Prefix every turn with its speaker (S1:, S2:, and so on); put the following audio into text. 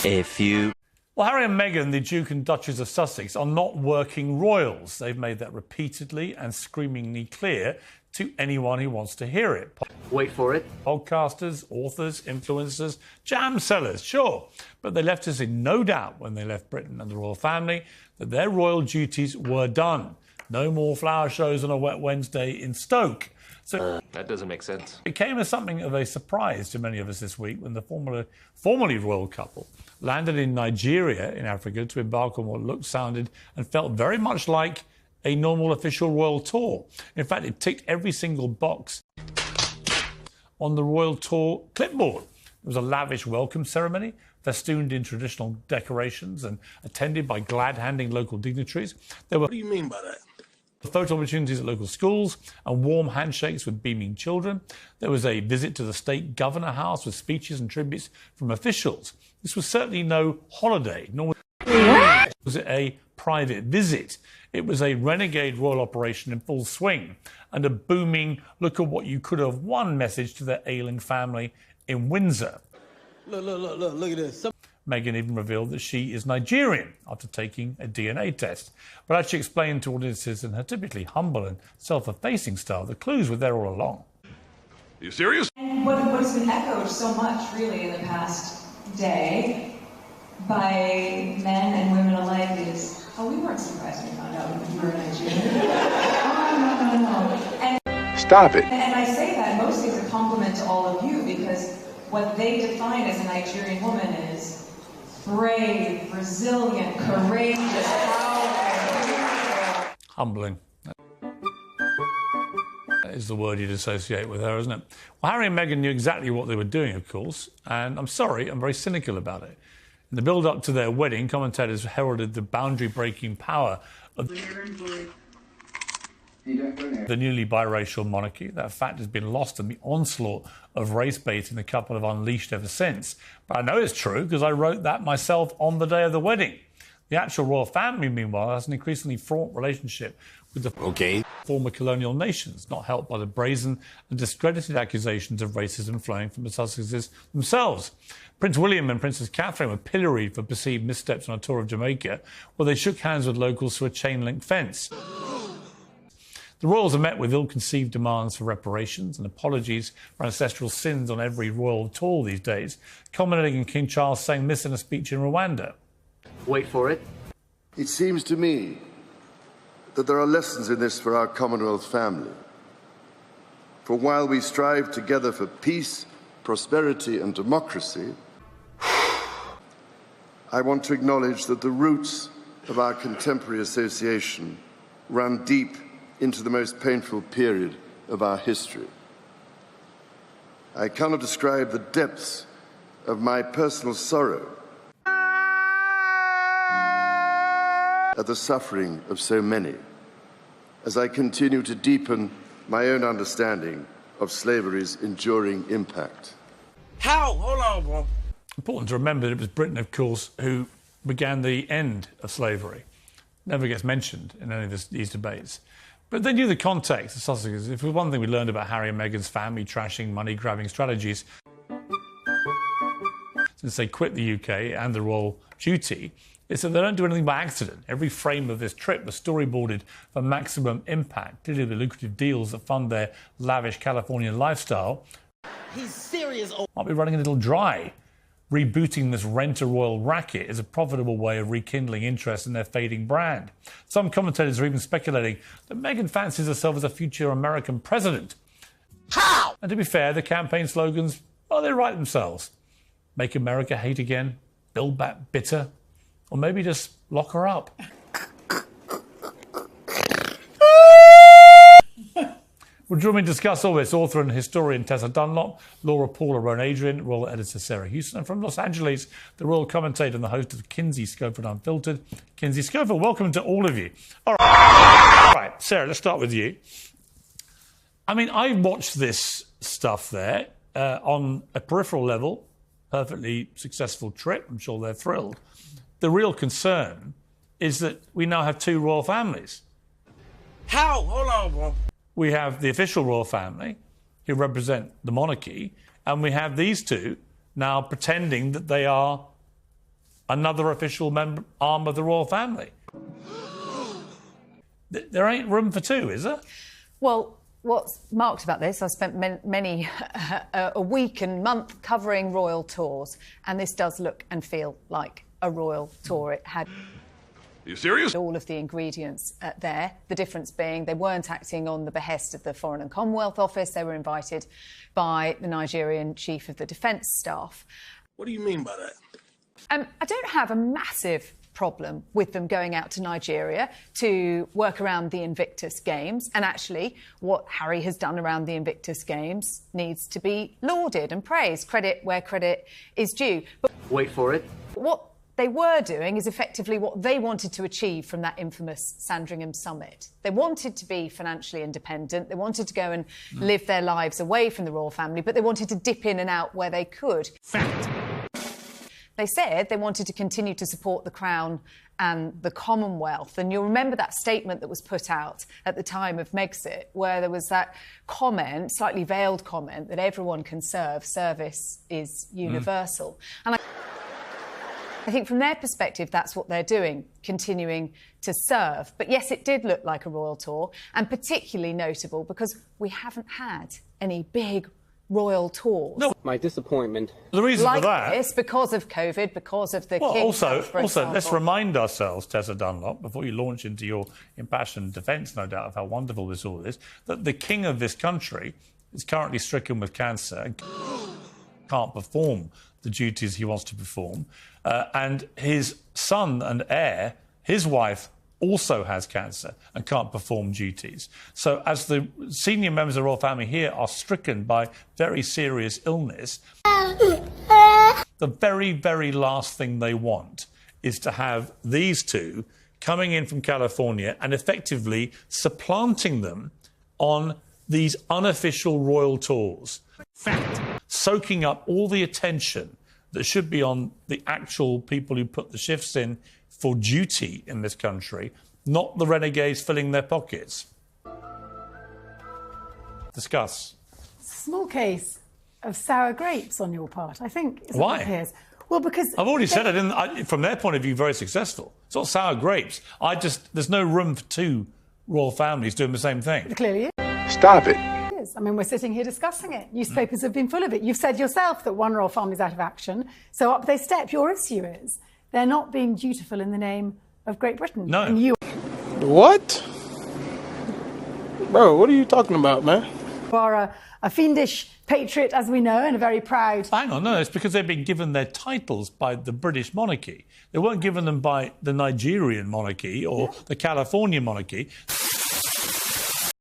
S1: A few.
S2: Well, Harry and Meghan, the Duke and Duchess of Sussex, are not working royals. They've made that repeatedly and screamingly clear to anyone who wants to hear it.
S1: Wait for it.
S2: Podcasters, authors, influencers, jam sellers, sure. But they left us in no doubt when they left Britain and the royal family that their royal duties were done. No more flower shows on a wet Wednesday in Stoke. So
S1: That doesn't make sense.
S2: it came as something of a surprise to many of us this week when the formerly royal couple landed in Nigeria in Africa to embark on what looked, sounded and felt very much like a normal official royal tour. In fact, it ticked every single box on the royal tour clipboard. It was a lavish welcome ceremony, festooned in traditional decorations and attended by glad-handing local dignitaries.
S3: What do you mean by that?
S2: Photo opportunities at local schools and warm handshakes with beaming children. There was a visit to the state governor house with speeches and tributes from officials. This was certainly no holiday, nor was it a private visit. It was a renegade royal operation in full swing and a booming look at what you could have won message to their ailing family in Windsor.
S3: Look at this.
S2: Meghan even revealed that she is Nigerian after taking a DNA test, but actually explained to audiences in her typically humble and self-effacing style the clues were there all along.
S3: Are you serious?
S4: And what's been echoed so much, really, in the past day by men and women alike is, oh, we weren't surprised when we found out you were Nigerian. Oh, no.
S3: Stop it.
S4: And I say that mostly as a compliment to all of you, because what they define as a Nigerian woman is brave, resilient, courageous, powerful.
S2: Humbling. That is the word you'd associate with her, isn't it? Well, Harry and Meghan knew exactly what they were doing, of course, and I'm sorry, I'm very cynical about it. In the build-up to their wedding, commentators heralded the boundary-breaking power of the newly biracial monarchy. That fact has been lost in the onslaught of race baiting the couple have unleashed ever since. But I know it's true because I wrote that myself on the day of the wedding. The actual royal family, meanwhile, has an increasingly fraught relationship with the former colonial nations, not helped by the brazen and discredited accusations of racism flowing from the Sussexes themselves. Prince William and Princess Catherine were pilloried for perceived missteps on a tour of Jamaica, where they shook hands with locals through a chain-link fence. The royals are met with ill-conceived demands for reparations and apologies for ancestral sins on every royal tour these days, culminating in King Charles saying this in a speech in Rwanda.
S1: Wait for it.
S5: It seems to me that there are lessons in this for our Commonwealth family. For while we strive together for peace, prosperity and democracy, I want to acknowledge that the roots of our contemporary association run deep into the most painful period of our history. I cannot describe the depths of my personal sorrow at the suffering of so many, as I continue to deepen my own understanding of slavery's enduring impact.
S3: How? Hold on, bro.
S2: Important to remember that it was Britain, of course, who began the end of slavery. Never gets mentioned in any of these debates. But they knew the context of Sussex. If there's one thing we learned about Harry and Meghan's family trashing, money-grabbing strategies since they quit the UK and the royal duty, is that they don't do anything by accident. Every frame of this trip was storyboarded for maximum impact. Clearly the lucrative deals that fund their lavish Californian lifestyle
S3: He's serious.
S2: might be running a little dry. Rebooting this rent-a-royal racket is a profitable way of rekindling interest in their fading brand. Some commentators are even speculating that Meghan fancies herself as a future American president.
S3: How?
S2: And to be fair, the campaign slogans, well, they write themselves. Make America hate again, build back bitter, or maybe just lock her up. Well, join me to discuss all this, author and historian Tessa Dunlop, Laura Paula Rowan Adrian, royal editor Sarah Houston, and from Los Angeles, the royal commentator and the host of Kinsey Schofield Unfiltered, Kinsey Schofield. Welcome to all of you. All right, Sarah, let's start with you. I mean, I watched this stuff there on a peripheral level, perfectly successful trip. I'm sure they're thrilled. The real concern is that we now have two royal families.
S3: How? Hold on, bro.
S2: We have the official royal family, who represent the monarchy, and we have these two now pretending that they are another official arm of the royal family. There ain't room for two, is there?
S6: Well, what's marked about this, I spent many a week and month covering royal tours, and this does look and feel like a royal tour. It had...
S7: Are you serious?
S6: All of the ingredients there. The difference being they weren't acting on the behest of the Foreign and Commonwealth Office. They were invited by the Nigerian Chief of the Defence Staff.
S3: What do you mean by that?
S6: I don't have a massive problem with them going out to Nigeria to work around the Invictus Games. And actually, what Harry has done around the Invictus Games needs to be lauded and praised. Credit where credit is due. But
S1: Wait for it.
S6: what they were doing is effectively what they wanted to achieve from that infamous Sandringham summit. They wanted to be financially independent. They wanted to go and live their lives away from the royal family, but they wanted to dip in and out where they could.
S2: Fact.
S6: They said they wanted to continue to support the Crown and the Commonwealth. And you'll remember that statement that was put out at the time of Megxit, where there was that comment, slightly veiled comment, that everyone can serve. Service is universal. And I think from their perspective, that's what they're doing, continuing to serve. But yes, it did look like a royal tour, and particularly notable because we haven't had any big royal tours.
S2: No.
S8: My disappointment.
S2: The reason
S6: like
S2: for that...
S6: this, because of COVID, because of the
S2: Well,
S6: King's health, for
S2: also,
S6: example.
S2: let's remind ourselves, Tessa Dunlop, before you launch into your impassioned defence, no doubt, of how wonderful this all is, that the King of this country is currently stricken with cancer and can't perform the duties he wants to perform. And his son and heir, his wife, also has cancer and can't perform duties. So as the senior members of the royal family here are stricken by very serious illness, the very, very last thing they want is to have these two coming in from California and effectively supplanting them on these unofficial royal tours. Fact. Soaking up all the attention that should be on the actual people who put the shifts in for duty in this country, not the renegades filling their pockets. Discuss.
S9: Small case of sour grapes on your part, I think.
S2: Why?
S9: Piers. Well, because...
S2: I've already said I didn't. From their point of view, very successful. It's not sour grapes. There's no room for two royal families doing the same thing.
S9: Clearly
S7: Stop it.
S9: is. I mean, we're sitting here discussing it. Newspapers have been full of it. You've said yourself that one royal family's out of action, so up they step. Your issue is they're not being dutiful in the name of Great Britain.
S2: No.
S9: And you
S3: What? Bro, what are you talking about, man?
S9: are a fiendish patriot, as we know, and a very proud...
S2: Hang on, no, it's because they've been given their titles by the British monarchy. They weren't given them by the Nigerian monarchy or the California monarchy.